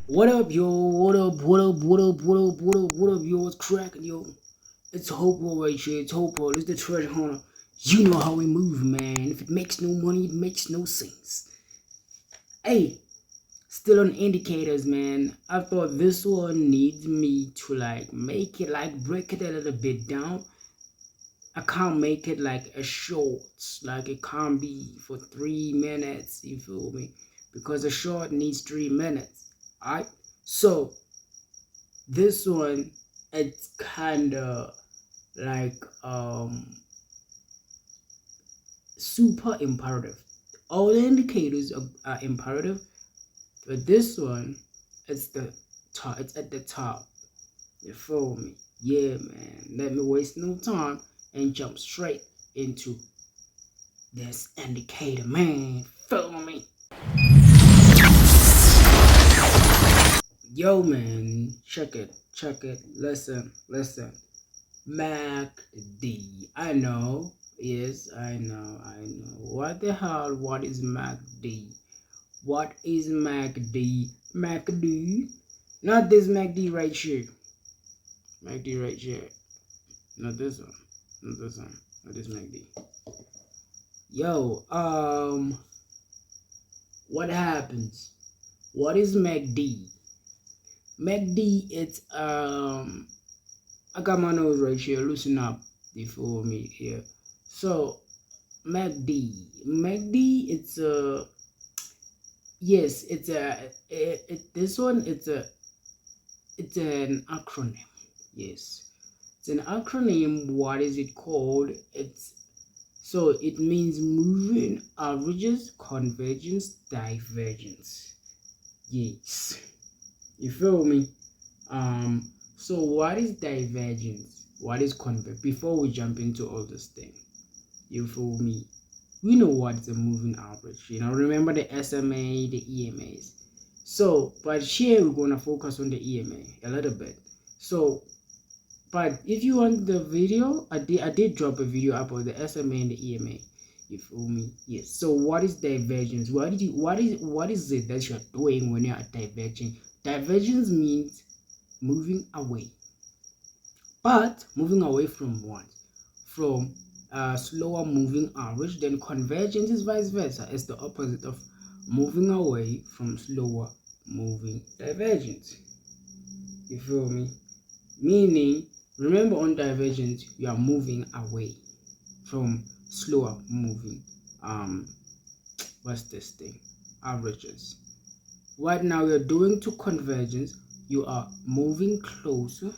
What up, yo? What up? What up? What up? What up? What up? What up, yo? What's cracking, yo? It's Hopewell right here. It's Hopewell. It's the treasure hunter. You know how we move, man. If it makes no money, it makes no sense. Hey, still on indicators, man. I thought this one needs me to make it break it a little bit down. I can't make it like a short, like it can't be for 3 minutes. You feel me? Because a short needs 3 minutes. Alright, so this one, it's kind of like super imperative. All the indicators are imperative, but this one, it's the top. It's at the top. You feel me? Yeah, man. Let me waste no time and jump straight into this indicator, man. Feel me? Yo, man, check it, listen. MACD. I know, yes, I know. What the hell? What is MACD? What is MACD? MACD? Not this MACD right here. MACD right here. Not this one. Not this one. Not this MACD. Yo, what happens? What is MACD? MACD, it's I got my nose right here. Loosen up before me here. So MACD, it's a yes, it's a this one. It's an acronym. Yes, it's an acronym. What is it called? It means moving averages, convergence, divergence. Yes, you feel me? So what is divergence? What is convergence? Before we jump into all this thing, you feel me? We know what's a moving average. Remember the SMA, the EMAs. So, but here we're gonna focus on the EMA a little bit. So, but if you want the video, I did drop a video about the SMA and the EMA. You feel me? Yes. So what is divergence? What is it that you're doing when you are diverging? Divergence means moving away. But moving away from what? From slower moving average. Then convergence is vice versa. It's the opposite of moving away from slower moving divergence. You feel me? Meaning, remember on divergence, you are moving away from slower moving what's this thing? Averages. Right now you're doing to convergence, you are moving closer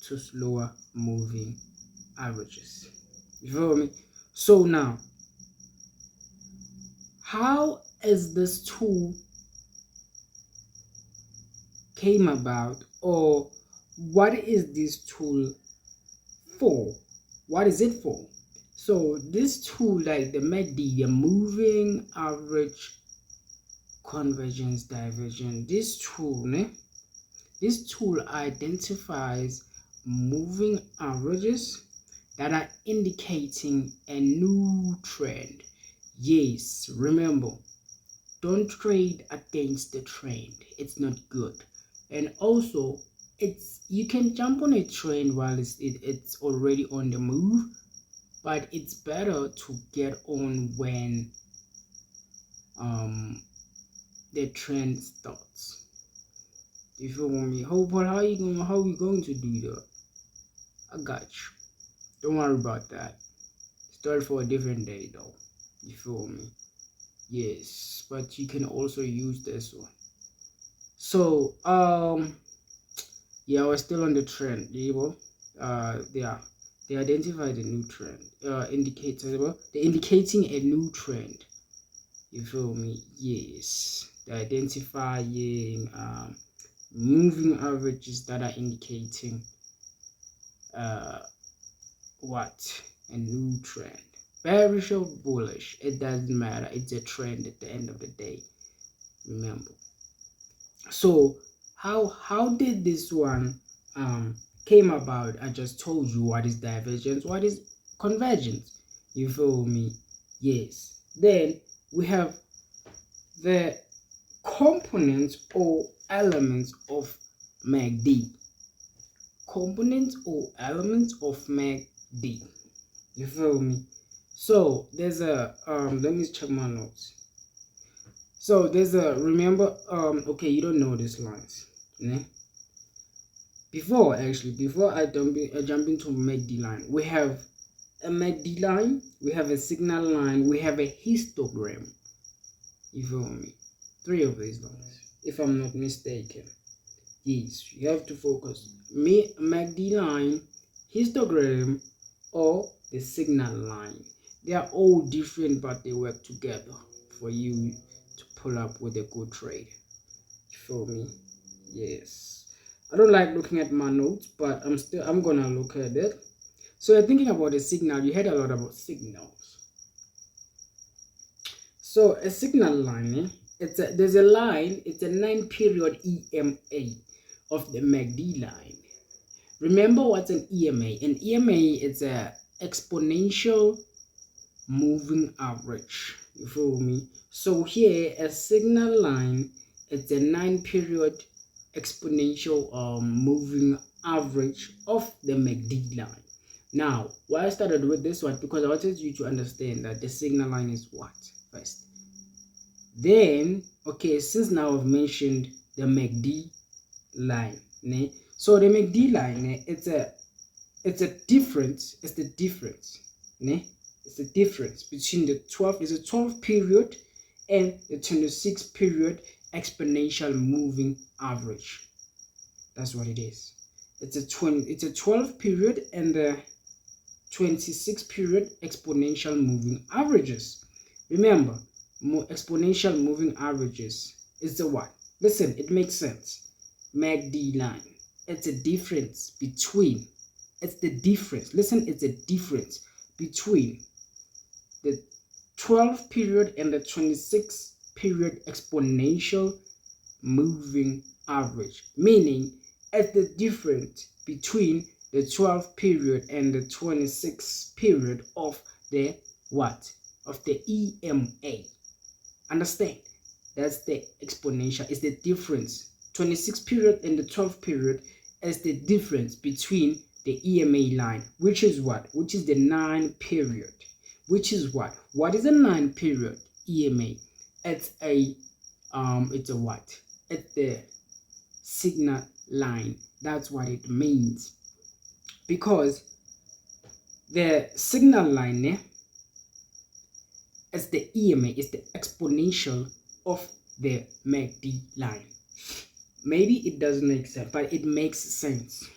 to slower moving averages. You feel me? So now, how is this tool came about, or what is this tool for? What is it for? So this tool, like the MACD, the moving average convergence divergence, this tool identifies moving averages that are indicating a new trend. Yes, remember, don't trade against the trend. It's not good. And also, you can jump on a trend while it's already on the move, but it's better to get on when the trend starts. You feel me? How we going to do that? I got you. Don't worry about that. Start for a different day though. You feel me? Yes, but you can also use this one. So yeah, we're still on the trend. They identified a new trend. They're indicating a new trend. You feel me? Yes, they're identifying moving averages that are indicating what? A new trend. Bearish or bullish, it doesn't matter. It's a trend at the end of the day. Remember. So how did this one came about? I just told you what is divergence, what is convergence. You feel me? Yes. Then we have the components or elements of MACD. Components or elements of MACD. You feel me? So there's a let me check my notes. So there's a remember okay, you don't know these lines. Né? Before I jump into MACD line, we have a MACD line, we have a signal line, we have a histogram. You feel me? 3 of these lines, if I'm not mistaken. Yes, you have to focus. MACD line, histogram, or the signal line. They are all different, but they work together for you to pull up with a good trade. You feel me? Yes. I don't like looking at my notes, but I'm gonna look at it. So you're thinking about a signal. You heard a lot about signals. So a signal line, there's a line. It's a 9-period EMA of the MACD line. Remember what's an EMA? An EMA is a exponential moving average. You feel me? So here a signal line, it's a 9-period exponential moving average of the MACD line. Now, why I started with this one, because I wanted you to understand that the signal line is what first. Then, okay, since now I've mentioned the MACD line, né? So the MACD line, né, it's the difference né? It's the difference between the 12 period and the 26 period exponential moving average. That's what it is. It's a 12 period and the 26 period exponential moving averages. Remember, exponential moving averages is the what? Listen, it makes sense. MACD line. It's a difference between. It's the difference. Listen, it's a difference between the 12 period and the 26 period exponential moving average. Meaning, it's the difference between the 12 period and the 26 period of the what? Of the EMA. Understand? That's the exponential. It's the difference. 26 period and the 12 period is the difference between the EMA line, which is what? Which is the 9 period. Which is what? What is a 9 period EMA? It's a what? It's the signal line. That's what it means. Because the signal line is the EMA, is the exponential of the MACD line. Maybe it doesn't make sense, but it makes sense.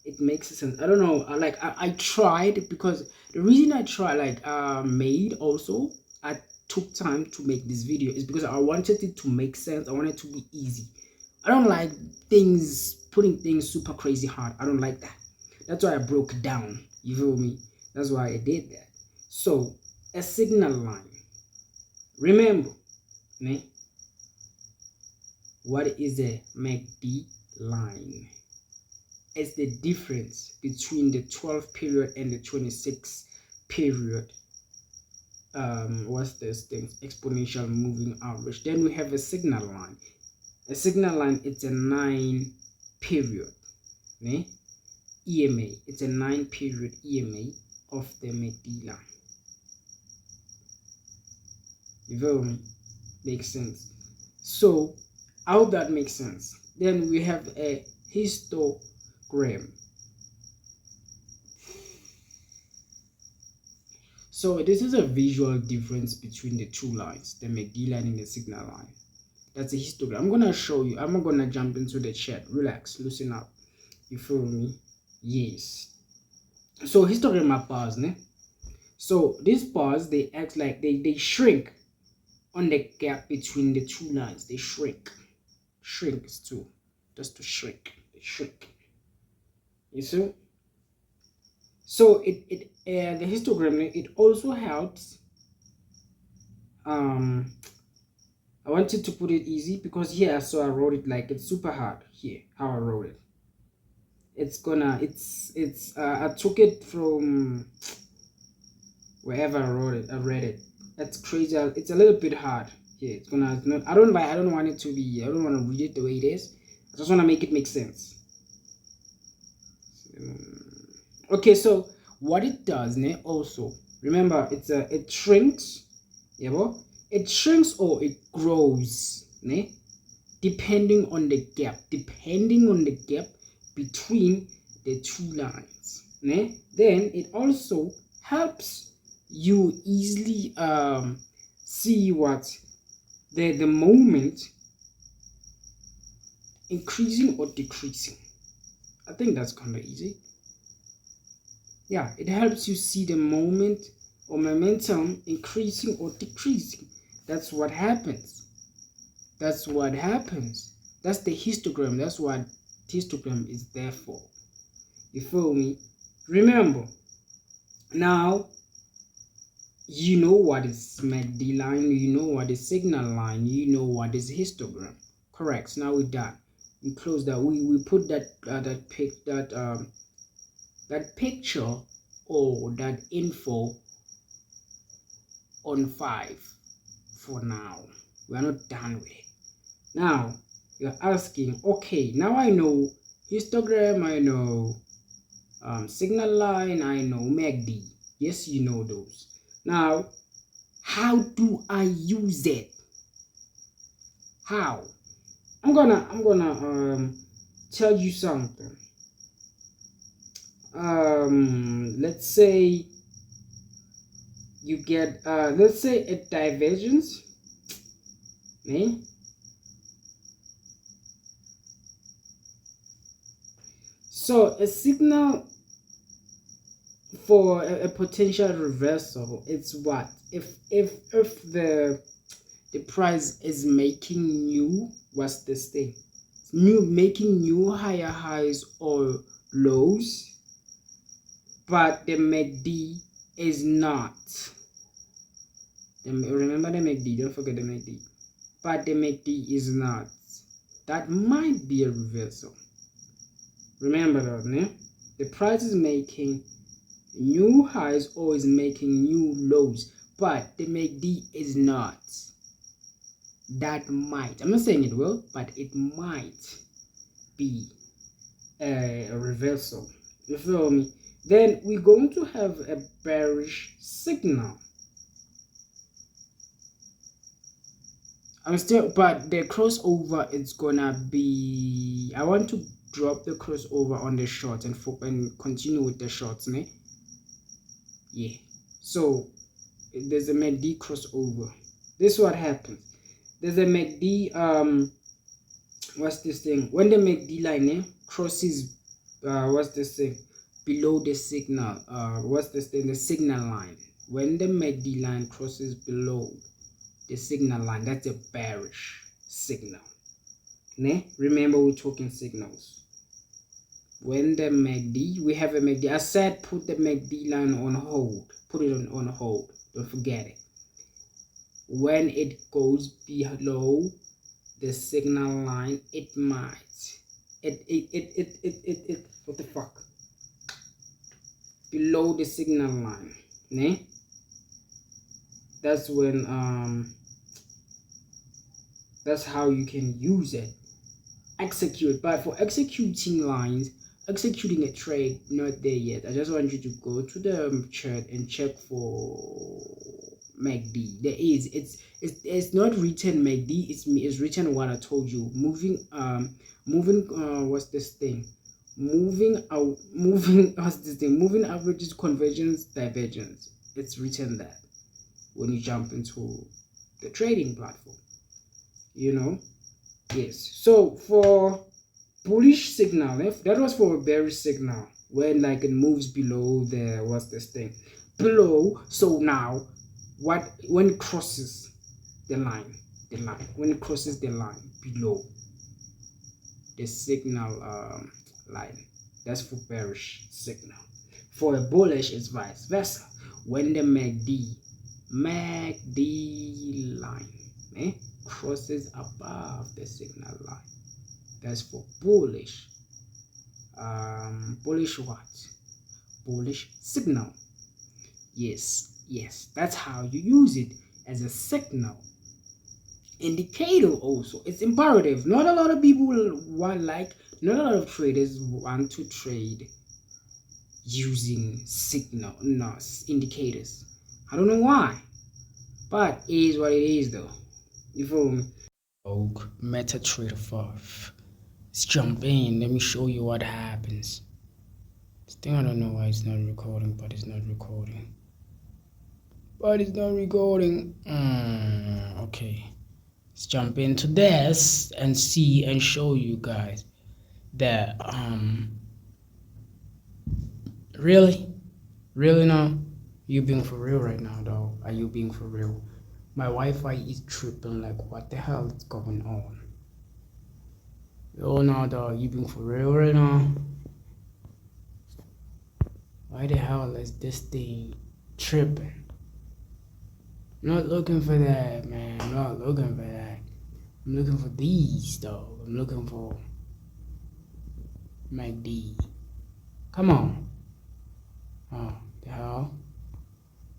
It makes sense. I don't know. I tried, because the reason I tried made also I took time to make this video is because I wanted it to make sense. I wanted it to be easy. I don't like putting things super crazy hard. I don't like that. That's why I broke down. You feel me? That's why I did that. So a signal line. Remember, né? What is a MACD line? It's the difference between the 12 period and the 26 period. What's this thing? Exponential moving average. Then we have a signal line. A signal line, it's a 9 period. Né? EMA. It's a 9 period EMA of the MACD line. You feel me? Makes sense. So I hope that makes sense. Then we have a histogram. So this is a visual difference between the two lines, the MACD line and the signal line. That's a histogram. I'm gonna show you. I'm not gonna jump into the chat. Relax, loosen up. You feel me? Yes. So histogram are bars, né? So these bars, they act like they shrink on the gap between the two lines. They shrink. Shrink is too. Just to shrink. They shrink. You see? So the histogram, it also helps. I wanted to put it easy because here, so I wrote it like it's super hard here. How I wrote it. I took it from wherever I wrote it. I read it. That's crazy. It's a little bit hard Yeah, it's gonna not, I don't want it to be, I don't want to read it the way it is. I just want to make it make sense. Okay, so what it does, ne, also remember, it shrinks, yeah, well, it shrinks or it grows, ne, depending on the gap between the two lines, ne. Then it also helps you easily see what the moment increasing or decreasing. I think that's kind of easy. Yeah, it helps you see the moment or momentum increasing or decreasing. That's what happens. That's what happens. That's the histogram. That's what histogram is there for. You feel me? Remember, now you know what is MACD line, you know what is signal line, you know what is histogram. Correct. So now we're done. We close that. We put that that picture or that info on 5 for now. We are not done with it. Now you're asking, okay, now I know histogram, I know signal line, I know MACD. Yes, you know those. Now, how do I use it? How? I'm gonna tell you something. Let's say you get let's say a divergence, eh? So a signal for a potential reversal, it's what if the price is making new, what's this thing, making new higher highs or lows, but the MACD is not. Remember the MACD, don't forget the MACD, but the MACD is not. That might be a reversal. Remember that, né? The price is making new highs or is making new lows, but the MACD is not. That might, I'm not saying it will, but it might be a reversal. You feel me? Then we're going to have a bearish signal. But the crossover, it's gonna be, I want to drop the crossover on the short and continue with the shorts, ne? Yeah. So there's a MACD crossover. This is what happens. There's a MACD what's this thing? When the MACD line crosses what's this thing? Below the signal, what's this thing? The signal line. When the MACD line crosses below the signal line, that's a bearish signal. Ne? Remember, we're talking signals. When the MACD, we have a MACD. I said put the MACD line on hold. Put it on hold. Don't forget it. When it goes below the signal line, it might. What the fuck? Below the signal line. Ne? That's when that's how you can use it. Execute. But for executing lines, executing a trade, not there yet. I just want you to go to the chart and check for MACD. There is, it's not written MACD, it's written what I told you. Moving what's this thing? Moving what's this thing? Moving averages, convergence, divergence. It's written that when you jump into the trading platform. You know? Yes. So for bullish signal, if that was for a bearish signal, when like it moves below the what's this thing? Below. So now when it crosses the line, when it crosses the line below the signal line, that's for bearish signal. For a bullish, it's vice versa. When the MACD line crosses above the signal line, that's for bullish. Bullish what? Bullish signal. Yes, that's how you use it, as a signal. indicator also. It's imperative. Not a lot of people want, like, not a lot of traders want to trade using signal, no, indicators. I don't know why, but it is what it is though. You feel me? MetaTrader 5. Let's jump in. Let me show you what happens. This thing, I don't know why it's not recording, but it's not recording. Okay. Let's jump into this and see and show you guys that really now, you being for real right now though? Are you being for real? My Wi-Fi is tripping, like what the hell is going on? Yo, now though, you being for real right now? Why the hell is this thing tripping? I'm not looking for that, man. I'm not looking for that. I'm looking for these though. I'm looking for MACD. Come on. Oh, the hell?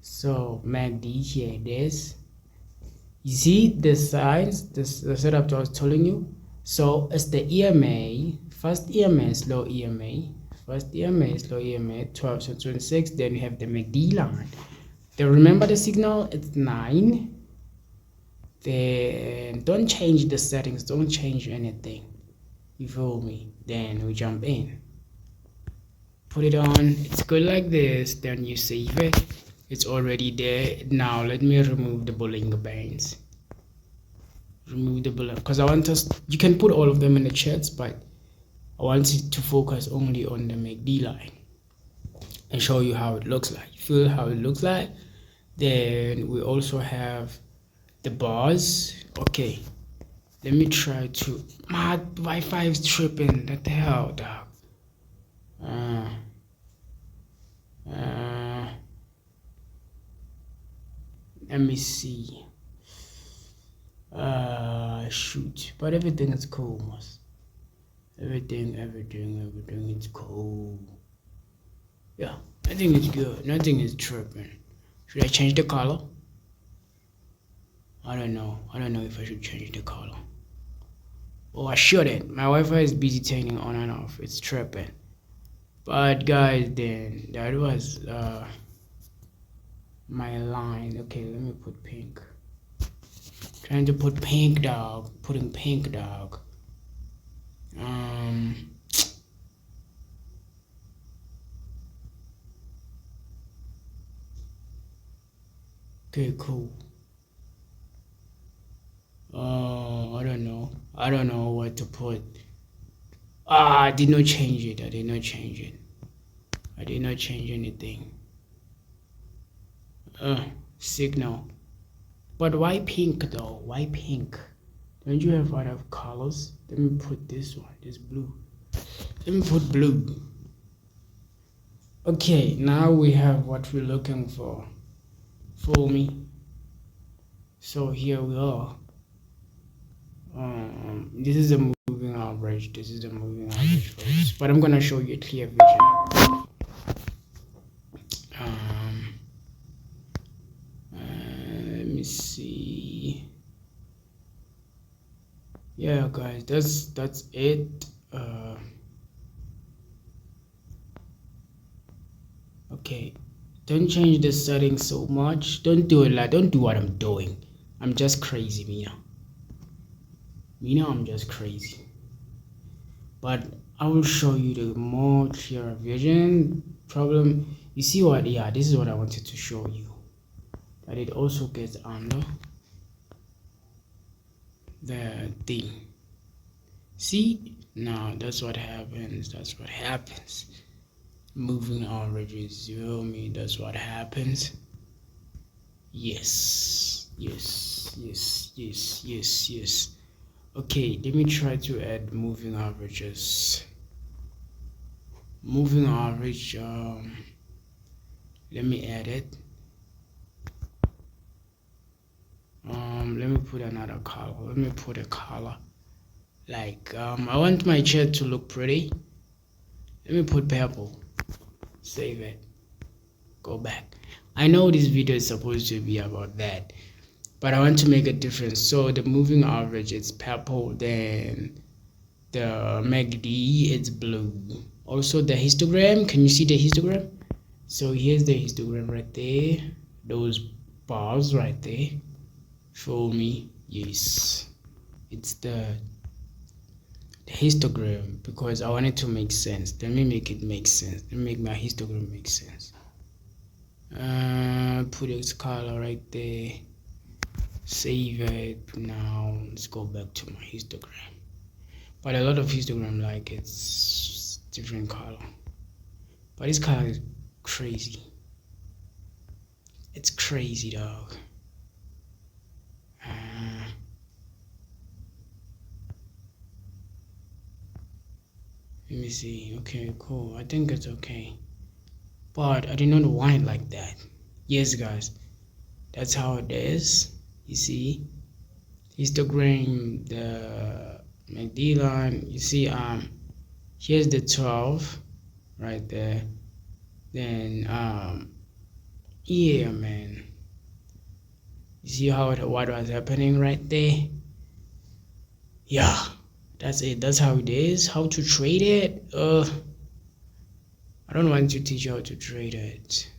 So MACD, here it is. You see the signs, the setup I was telling you. So it's the EMA, first EMA, slow EMA, 12 to 26. Then you have the MACD line. Then remember the signal, it's 9. Then don't change the settings, don't change anything. You feel me? Then we jump in, put it on. It's good like this. Then you save it. It's already there. Now let me remove the bullying bands. Remove the bullet, because I want us, you can put all of them in the chats, but I want it to focus only on the MACD line and show you how it looks like. Feel how it looks like. Then we also have the bars. Okay, let me try to, my Wi-Fi is tripping. What the hell, dog? Let me see. Shoot, but everything is cool, most. Everything is cool. Yeah, I think it's good. Nothing is tripping. Should I change the color? I don't know if I should change the color. Oh, I shouldn't. My Wi-Fi is busy turning on and off. It's tripping. But guys, then that was my line. Okay, let me put pink. Trying to put pink, dog. Putting pink, dog. Okay, cool. I don't know what to put. I did not change it. I did not change anything. Signal. But why pink though? Why pink? Don't you have other colors? Let me put this one, this blue. Let me put blue. Okay, now we have what we're looking for. Follow me. So here we are. This is a moving average. For this, but I'm gonna show you a clear vision. Let me see. Yeah, guys, that's it. Okay, don't change the settings so much. Don't do it like, don't do what I'm doing. I'm just crazy, Mina, I'm just crazy. But I will show you the more clear vision. Problem, you see what? Yeah, this is what I wanted to show you. That it also gets under the thing. See, now that's what happens. Moving averages, you feel me? That's what happens. Yes. Okay, let me try to add moving averages. Moving average, let me add it. Let me put another color. Let me put a color like I want my chart to look pretty. Let me put purple. Save it. Go back. I know this video is supposed to be about that, but I want to make a difference. So the moving average is purple, then the MACD is blue. Also the histogram, can you see the histogram? So here's the histogram right there, those bars right there. Show me. Yes, it's the histogram, because I want it to make sense. Let me make it make sense. Let me make my histogram make sense. Put its color right there, save it. Now let's go back to my histogram, but a lot of histogram like it's different color, but this color is crazy. It's crazy, dog. Let me see. Okay, cool. I think it's okay, but I did not want it like that. Yes guys, that's how it is. You see histogram, the MACD line. You see here's the 12 right there. Then yeah man, you see how what was happening right there. Yeah, that's it. That's how it is. How to trade it, I don't want to teach you how to trade it.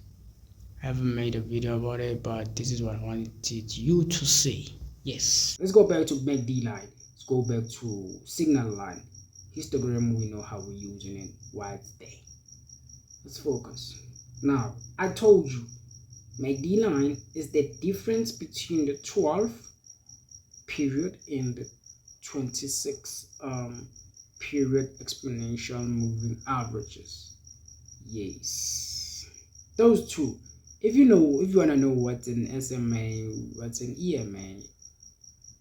I haven't made a video about it, but this is what I wanted you to see. Yes, let's go back to MACD line. Let's go back to signal line. Histogram, we know how we're using it, why it's there. Let's focus. Now I told you MACD line is the difference between the 12 period and the 26 period exponential moving averages. Yes, those two. If you want to know what's an SMA, what's an EMA,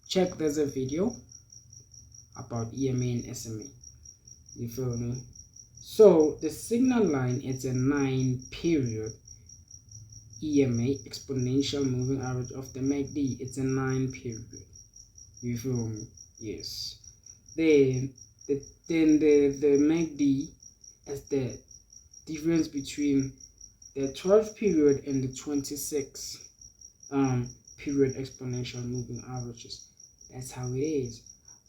check, there's a video about EMA and SMA. You feel me? So the signal line, it's a 9 period EMA, exponential moving average of the MACD. It's a 9 period. You feel me? Yes. Then the MACD is the difference between the 12 period and the 26 period exponential moving averages. That's how it is.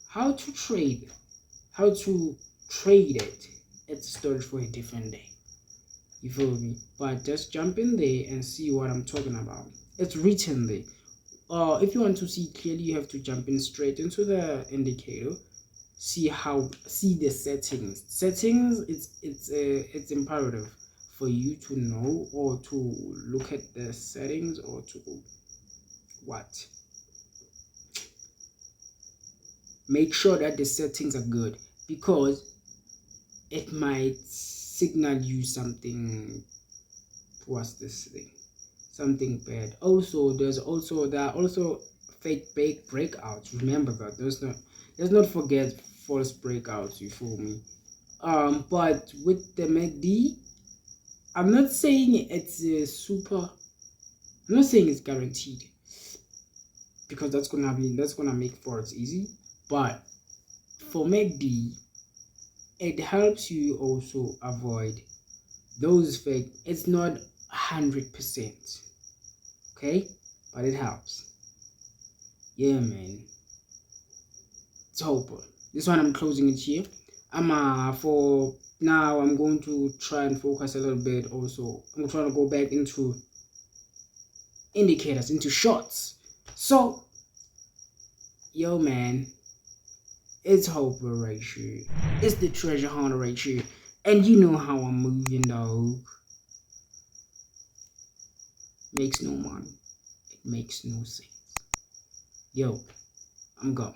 How to trade it, it's a story for a different day. You feel me? But just jump in there and see what I'm talking about. It's written there. If you want to see clearly, you have to jump in straight into the indicator. See the settings. It's imperative for you to know, or to look at the settings, or to make sure that the settings are good, because it might signal you something. What's this thing? Something bad. Also, there are also fake breakouts. Remember that. Let's not forget false breakouts. You fool me. But with the MACD, I'm not saying it's I'm not saying it's guaranteed, because that's gonna make Forex easy. But for MACD, it helps you also avoid those fake. It's not 100%, okay, but it helps. Yeah man, it's hopeful. This one I'm closing it here. For now I'm going to try and focus a little bit. Also, I'm trying to go back into indicators, into shorts. So yo man, it's hopeful right here. It's the treasure hunter right here, and you know how I'm moving, dog. Makes no money, it makes no sense. Yo, I'm gone.